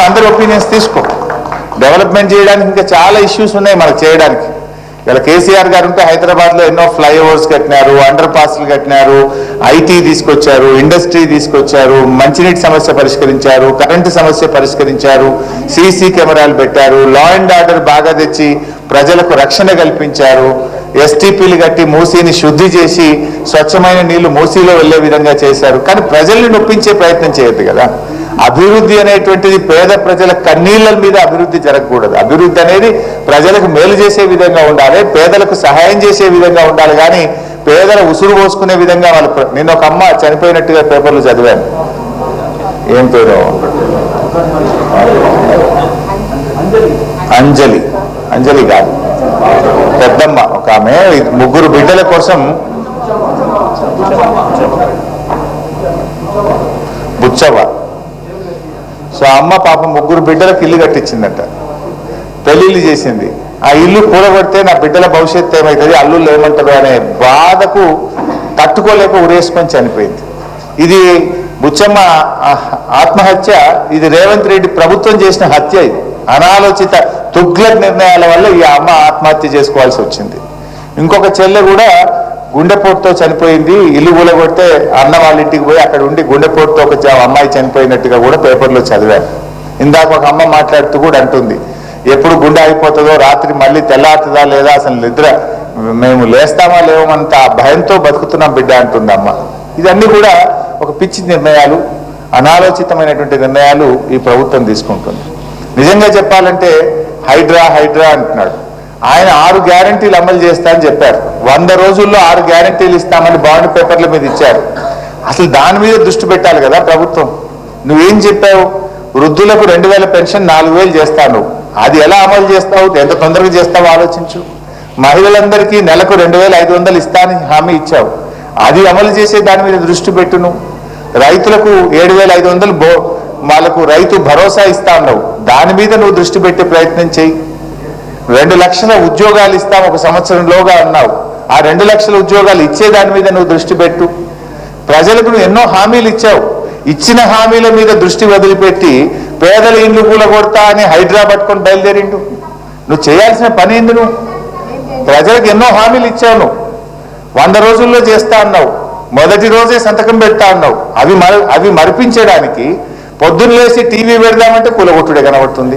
అందరి ఒపీనియన్స్ తీసుకో. డెవలప్మెంట్ చేయడానికి ఇంకా చాలా ఇష్యూస్ ఉన్నాయి మనకు చేయడానికి. ఇలా కేసీఆర్ గారు ఉంటే హైదరాబాద్లో ఎన్నో ఫ్లైఓవర్స్ కట్టినారు, అండర్ పాస్లు కట్టినారు, ఐటీ తీసుకొచ్చారు, ఇండస్ట్రీ తీసుకొచ్చారు, మంచినీటి సమస్య పరిష్కరించారు, కరెంటు సమస్య పరిష్కరించారు, సీసీ కెమెరాలు పెట్టారు, లా అండ్ ఆర్డర్ బాగా తెచ్చి ప్రజలకు రక్షణ కల్పించారు, ఎస్టీపీలు కట్టి మూసీని శుద్ధి చేసి స్వచ్ఛమైన నీళ్లు మూసీలో వెళ్లే విధంగా చేశారు. కానీ ప్రజల్ని నొప్పించే ప్రయత్నం చేయొద్దు కదా. అభివృద్ధి అనేటువంటిది పేద ప్రజల కన్నీళ్ల మీద అభివృద్ధి జరగకూడదు. అభివృద్ధి అనేది ప్రజలకు మేలు చేసే విధంగా ఉండాలి, పేదలకు సహాయం చేసే విధంగా ఉండాలి. కానీ పేదల ఉసురు పోసుకునే విధంగా వాళ్ళు. నిన్న ఒక అమ్మ చనిపోయినట్టుగా పేపర్లు చదివాను. ఏం పేరు? అంజలి. అంజలి కాదు, పెద్దమ్మ ఒక ఆమె. ముగ్గురు బిడ్డల కోసం బుచ్చవ్వ. సో అమ్మ పాప ముగ్గురు బిడ్డలకు ఇల్లు కట్టించిందట, పెళ్లిళ్ళు చేసింది. ఆ ఇల్లు కూడగొడితే నా బిడ్డల భవిష్యత్తు ఏమవుతుంది, అల్లుళ్ళు ఏమంటారు అనే బాధకు తట్టుకోలేక ఉరేసుకొని చనిపోయింది. ఇది బుచ్చమ్మ ఆత్మహత్య. ఇది రేవంత్ రెడ్డి ప్రభుత్వం చేసిన హత్య. ఇది అనాలోచిత తుగ్లక్ నిర్ణయాల వల్ల ఈ అమ్మ ఆత్మహత్య చేసుకోవాల్సి వచ్చింది. ఇంకొక చెల్లె కూడా గుండెపోటుతో చనిపోయింది. ఇల్లు కూలగొడితే అన్న వాళ్ళ ఇంటికి పోయి అక్కడ ఉండి గుండెపోటుతో ఒక అమ్మాయి చనిపోయినట్టుగా కూడా పేపర్లో చదివాను. ఇందాక ఒక అమ్మ మాట్లాడుతూ కూడా అంటుంది, ఎప్పుడు గుండె అయిపోతుందో, రాత్రి మళ్ళీ తెల్లారుతుందా లేదా, అసలు నిద్ర మేము లేస్తామా లేవమంత భయంతో బతుకుతున్నాం బిడ్డ అంటుంది అమ్మ. ఇదన్నీ కూడా ఒక పిచ్చి నిర్ణయాలు, అనాలోచితమైనటువంటి నిర్ణయాలు ఈ ప్రభుత్వం తీసుకుంటుంది. నిజంగా చెప్పాలంటే హైడ్రా హైడ్రా అంటున్నాడు. ఆయన 6 గ్యారంటీలు అమలు చేస్తా అని చెప్పారు. 100 రోజుల్లో 6 గ్యారంటీలు ఇస్తామని బాండ్ పేపర్ల మీద ఇచ్చారు. అసలు దాని మీద దృష్టి పెట్టాలి కదా ప్రభుత్వం. నువ్వేం చెప్పావు? వృద్ధులకు 2000 పెన్షన్ 4000 చేస్తాను. అది ఎలా అమలు చేస్తావు, ఎంత తొందరగా చేస్తావు ఆలోచించు. మహిళలందరికీ నెలకు 2500 ఇస్తానని హామీ ఇచ్చావు. అది అమలు చేసే దాని మీద దృష్టి పెట్టును. రైతులకు 7500 వాళ్ళకు రైతు భరోసా ఇస్తా అన్నావు. దాని మీద నువ్వు దృష్టి పెట్టే ప్రయత్నం చేయి. 2 లక్షల ఉద్యోగాలు ఇస్తాం ఒక సంవత్సరంలోగా అన్నావు. ఆ 2 లక్షల ఉద్యోగాలు ఇచ్చే దాని మీద నువ్వు దృష్టి పెట్టు. ప్రజలకు నువ్వు ఎన్నో హామీలు ఇచ్చావు. ఇచ్చిన హామీల మీద దృష్టి వదిలిపెట్టి పేదల ఇండ్లు కూలగొడతా అని హైడ్రా పట్టుకొని బయలుదేరిండు. నువ్వు చేయాల్సిన పని ఏంది? నువ్వు ప్రజలకు ఎన్నో హామీలు ఇచ్చావు. నువ్వు 100 రోజుల్లో చేస్తా అన్నావు. మొదటి రోజే సంతకం పెడతా అన్నావు. అవి మరిపించడానికి పొద్దున్న లేసి టీవీ పెడదామంటే కూలగొట్టుడే కనబడుతుంది.